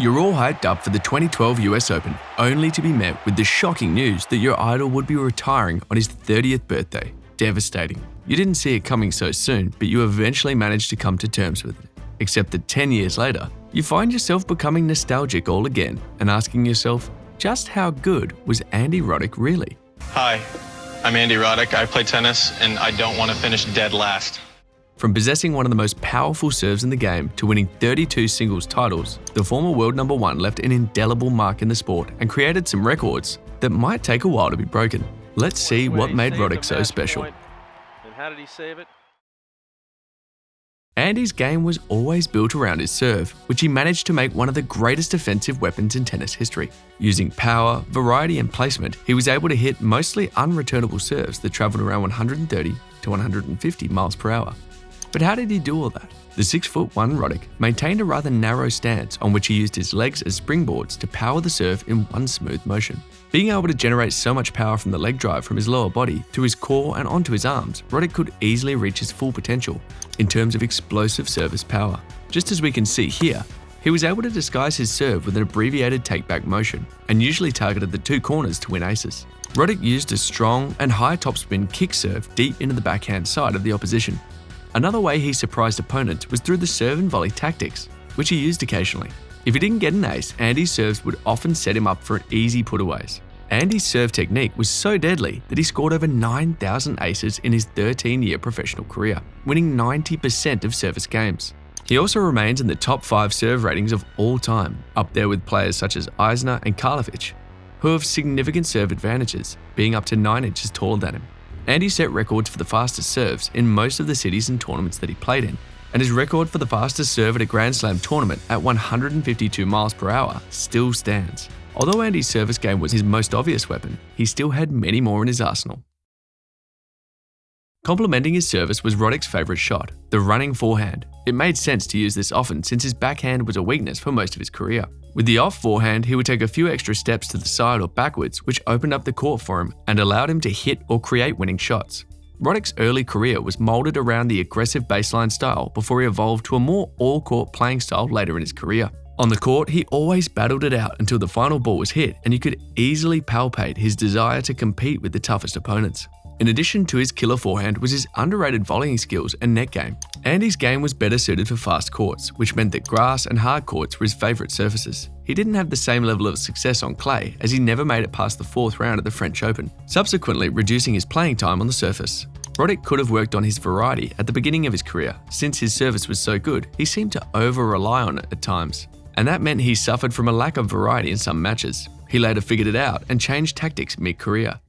You're all hyped up for the 2012 US Open, only to be met with the shocking news that your idol would be retiring on his 30th birthday. Devastating. You didn't see it coming so soon, but you eventually managed to come to terms with it. Except that 10 years later, you find yourself becoming nostalgic all again and asking yourself, just how good was Andy Roddick really? Hi, I'm Andy Roddick. I play tennis and I don't want to finish dead last. From possessing one of the most powerful serves in the game to winning 32 singles titles, the former world number one left an indelible mark in the sport and created some records that might take a while to be broken. Let's see what made Roddick so special. And how did he save it? Andy's game was always built around his serve, which he managed to make one of the greatest offensive weapons in tennis history. Using power, variety and placement, he was able to hit mostly unreturnable serves that travelled around 130 to 150 miles per hour. But how did he do all that? The 6'1" Roddick maintained a rather narrow stance on which he used his legs as springboards to power the serve in one smooth motion. Being able to generate so much power from the leg drive from his lower body through his core and onto his arms, Roddick could easily reach his full potential in terms of explosive service power. Just as we can see here, he was able to disguise his serve with an abbreviated take-back motion and usually targeted the two corners to win aces. Roddick used a strong and high topspin kick serve deep into the backhand side of the opposition. Another way he surprised opponents was through the serve and volley tactics, which he used occasionally. If he didn't get an ace, Andy's serves would often set him up for an easy putaways. Andy's serve technique was so deadly that he scored over 9,000 aces in his 13-year professional career, winning 90% of service games. He also remains in the top 5 serve ratings of all time, up there with players such as Eisner and Karlovic, who have significant serve advantages, being up to 9 inches taller than him. Andy set records for the fastest serves in most of the cities and tournaments that he played in, and his record for the fastest serve at a Grand Slam tournament at 152 miles per hour still stands. Although Andy's service game was his most obvious weapon, he still had many more in his arsenal. Complementing his service was Roddick's favourite shot, the running forehand. It made sense to use this often since his backhand was a weakness for most of his career. With the off forehand, he would take a few extra steps to the side or backwards, which opened up the court for him and allowed him to hit or create winning shots. Roddick's early career was moulded around the aggressive baseline style before he evolved to a more all-court playing style later in his career. On the court, he always battled it out until the final ball was hit, and you could easily palpate his desire to compete with the toughest opponents. In addition to his killer forehand was his underrated volleying skills and net game. Andy's game was better suited for fast courts, which meant that grass and hard courts were his favourite surfaces. He didn't have the same level of success on clay, as he never made it past the 4th round of the French Open, subsequently reducing his playing time on the surface. Roddick could have worked on his variety at the beginning of his career. Since his service was so good, he seemed to over-rely on it at times, and that meant he suffered from a lack of variety in some matches. He later figured it out and changed tactics mid-career.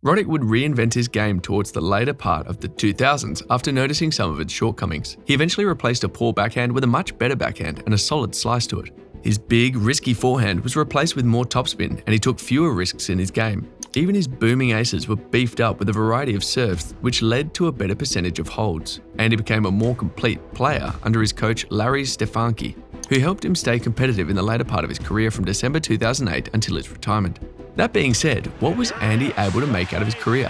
Roddick would reinvent his game towards the later part of the 2000s after noticing some of its shortcomings. He eventually replaced a poor backhand with a much better backhand and a solid slice to it. His big, risky forehand was replaced with more topspin, and he took fewer risks in his game. Even his booming aces were beefed up with a variety of serves, which led to a better percentage of holds, and he became a more complete player under his coach Larry Stefanki, who helped him stay competitive in the later part of his career from December 2008 until his retirement. That being said, what was Andy able to make out of his career?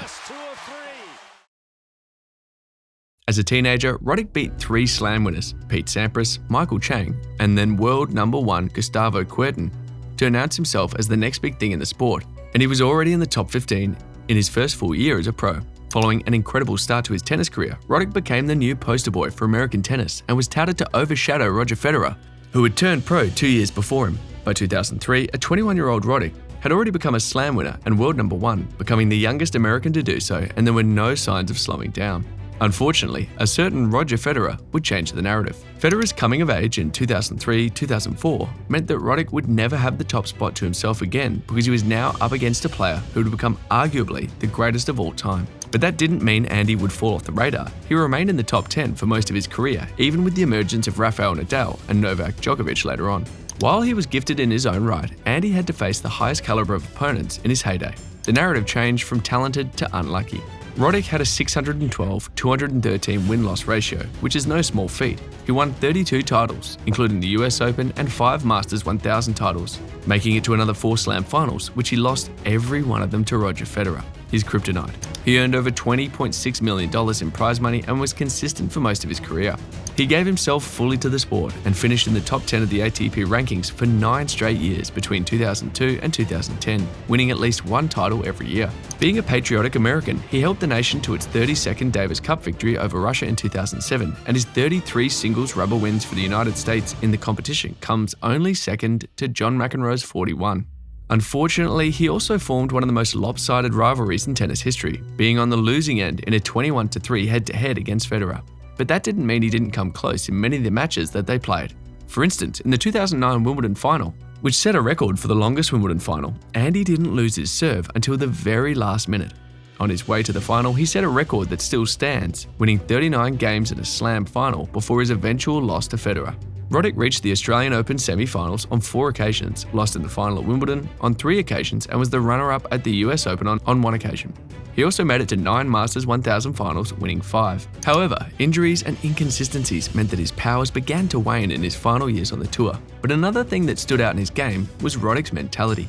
As a teenager, Roddick beat 3 slam winners, Pete Sampras, Michael Chang, and then world number 1 Gustavo Kuerten, to announce himself as the next big thing in the sport, and he was already in the top 15 in his first full year as a pro. Following an incredible start to his tennis career, Roddick became the new poster boy for American tennis and was touted to overshadow Roger Federer, who had turned pro 2 years before him. By 2003, a 21-year-old Roddick had already become a slam winner and world number 1, becoming the youngest American to do so, and there were no signs of slowing down. Unfortunately, a certain Roger Federer would change the narrative. Federer's coming of age in 2003-2004 meant that Roddick would never have the top spot to himself again because he was now up against a player who would become arguably the greatest of all time. But that didn't mean Andy would fall off the radar. He remained in the top 10 for most of his career, even with the emergence of Rafael Nadal and Novak Djokovic later on. While he was gifted in his own right, Andy had to face the highest caliber of opponents in his heyday. The narrative changed from talented to unlucky. Roddick had a 612-213 win-loss ratio, which is no small feat. He won 32 titles, including the US Open and 5 Masters 1000 titles, making it to another 4 Slam finals, which he lost every one of them to Roger Federer, his kryptonite. He earned over $20.6 million in prize money and was consistent for most of his career. He gave himself fully to the sport and finished in the top 10 of the ATP rankings for 9 straight years between 2002 and 2010, winning at least one title every year. Being a patriotic American, he helped the nation to its 32nd Davis Cup victory over Russia in 2007, and his 33 singles rubber wins for the United States in the competition comes only second to John McEnroe's 41. Unfortunately, he also formed one of the most lopsided rivalries in tennis history, being on the losing end in a 21-3 head-to-head against Federer. But that didn't mean he didn't come close in many of the matches that they played. For instance, in the 2009 Wimbledon final, which set a record for the longest Wimbledon final, Andy didn't lose his serve until the very last minute. On his way to the final, he set a record that still stands, winning 39 games in a slam final before his eventual loss to Federer. Roddick reached the Australian Open semi-finals on 4 occasions, lost in the final at Wimbledon on 3 occasions, and was the runner-up at the US Open on 1 occasion. He also made it to 9 Masters 1000 finals, winning 5. However, injuries and inconsistencies meant that his powers began to wane in his final years on the tour. But another thing that stood out in his game was Roddick's mentality.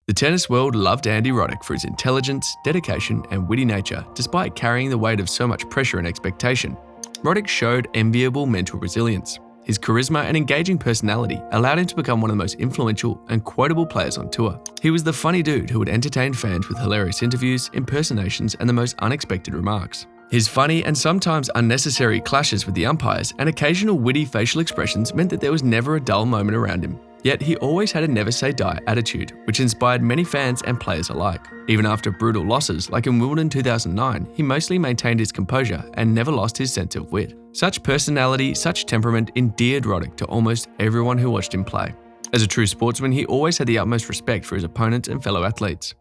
The tennis world loved Andy Roddick for his intelligence, dedication, and witty nature, despite carrying the weight of so much pressure and expectation. Roddick showed enviable mental resilience. His charisma and engaging personality allowed him to become one of the most influential and quotable players on tour. He was the funny dude who would entertain fans with hilarious interviews, impersonations, and the most unexpected remarks. His funny and sometimes unnecessary clashes with the umpires and occasional witty facial expressions meant that there was never a dull moment around him. Yet he always had a never-say-die attitude, which inspired many fans and players alike. Even after brutal losses, like in Wimbledon 2009, he mostly maintained his composure and never lost his sense of wit. Such personality, such temperament endeared Roddick to almost everyone who watched him play. As a true sportsman, he always had the utmost respect for his opponents and fellow athletes.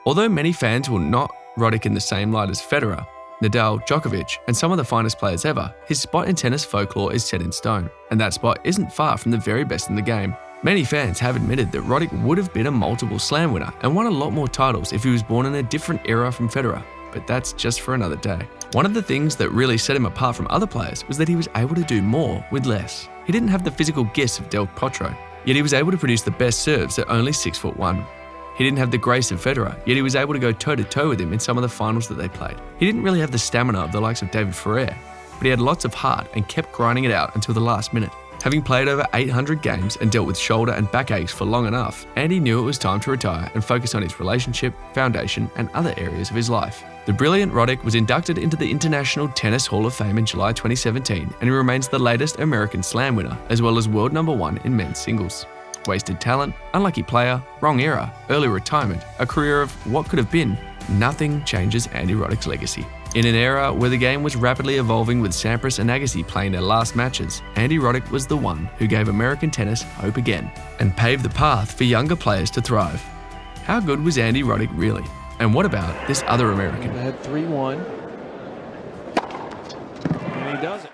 Although many fans will not Roddick in the same light as Federer, Nadal, Djokovic, and some of the finest players ever, his spot in tennis folklore is set in stone, and that spot isn't far from the very best in the game. Many fans have admitted that Roddick would have been a multiple slam winner and won a lot more titles if he was born in a different era from Federer, but that's just for another day. One of the things that really set him apart from other players was that he was able to do more with less. He didn't have the physical gifts of Del Potro, yet he was able to produce the best serves at only 6'1". He didn't have the grace of Federer, yet he was able to go toe-to-toe with him in some of the finals that they played. He didn't really have the stamina of the likes of David Ferrer, but he had lots of heart and kept grinding it out until the last minute. Having played over 800 games and dealt with shoulder and back aches for long enough, Andy knew it was time to retire and focus on his relationship, foundation, and other areas of his life. The brilliant Roddick was inducted into the International Tennis Hall of Fame in July 2017, and he remains the latest American Slam winner, as well as world #1 in men's singles. Wasted talent, unlucky player, wrong era, early retirement, a career of what could have been, nothing changes Andy Roddick's legacy. In an era where the game was rapidly evolving with Sampras and Agassi playing their last matches, Andy Roddick was the one who gave American tennis hope again and paved the path for younger players to thrive. How good was Andy Roddick really? And what about this other American? They had 3-1. And he does it.